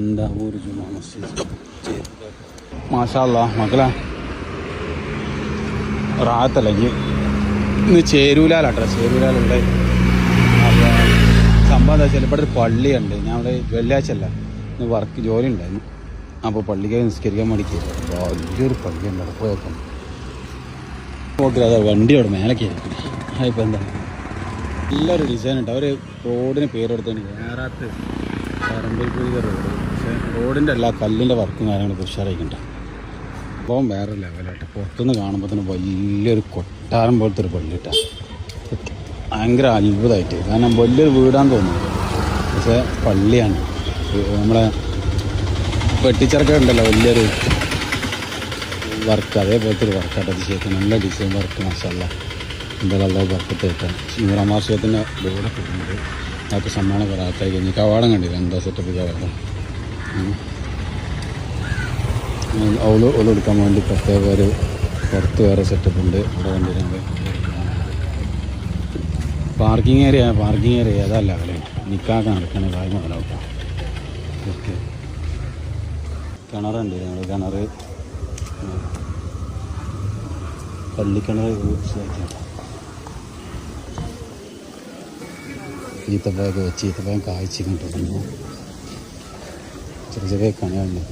എന്താ ഒരു ജുമാ മസ്ജിദ് മാഷാ അല്ലാഹ് മക്കളെ റാഹത്തല്ല ഇന്ന് ചേരൂലാലാട്ടോ ചേരൂലാലുണ്ട്. അപ്പോൾ സംഭവം എന്താ വെച്ചാൽ ഇവിടെ ഒരു പള്ളിയുണ്ട്. ഞാൻ ഇവിടെ വെള്ളിയാഴ്ച അല്ല ഇന്ന് വർക്ക് ജോലി ഉണ്ടായിരുന്നു. അപ്പോൾ പള്ളിക്ക് നിസ്കരിക്കാൻ വേണ്ടി കയറി. വലിയൊരു പള്ളിയുണ്ട് അവിടെ പോയേക്കാം നോക്കില്ല. അതാ വണ്ടി അവിടെ മേലെ കയറി. അതിപ്പോൾ എന്താ നല്ലൊരു ഡിസൈൻ ഉണ്ട്. അവർ റോഡിന് പേരെടുത്തതിന് വേറാത്ത് പറമ്പൽപുരിക റോഡ്. പക്ഷേ റോഡിൻ്റെ എല്ലാ കല്ലിൻ്റെ വർക്കും കാര്യങ്ങളൊക്കെ ഉഷാറായിക്കണ്ട. അപ്പം വേറെ ലെവലായിട്ട് പുറത്തുനിന്ന് കാണുമ്പോൾ തന്നെ വലിയൊരു കൊട്ടാരം പോലത്തെ ഒരു പള്ളി ഇട്ടാ ഭയങ്കര അത്ഭുതമായിട്ട്. കാരണം വലിയൊരു വീടാന്ന് തോന്നുന്നു, പക്ഷേ പള്ളിയാണ്. നമ്മളെ വെട്ടിച്ചിറക്ക ഉണ്ടല്ലോ വലിയൊരു വർക്ക്, അതേപോലത്തെ ഒരു വർക്കായിട്ട് അത് ചെയ്തിട്ട് നല്ല ഡിസൈൻ വർക്ക് മാഷല്ല. എന്തായാലും വർക്കത്ത് കിട്ടാൻ നൂറാമാർഷത്തിൻ്റെ ബോർഡൊക്കെ കിട്ടുന്നത് അതൊക്കെ സമ്മാനം കറാത്തായി കഴിഞ്ഞ് കവാടം കണ്ടില്ല എന്താ സെറ്റപ്പ് കവാടം. ഓളെടുക്കാൻ വേണ്ടി പ്രത്യേക ഒരു പുറത്ത് വേറെ സെറ്റപ്പ് ഉണ്ട്. അവിടെ കണ്ടിരുന്നത് പാർക്കിംഗ് ഏരിയ അതല്ല കളി നിൽക്കാക്ക നടക്കണ കാര്യം മുതലാക്കാം. ഓക്കെ കിണറുണ്ട്. ഞങ്ങൾ കിണർ പള്ളിക്കിണർ ഈത്തപ്പഴമൊക്കെ വെച്ച് ഈത്തപ്പഴം കായ്ച്ചിട്ടുണ്ടെങ്കിൽ ചെറിയ ചെറിയ കണികളുണ്ട്.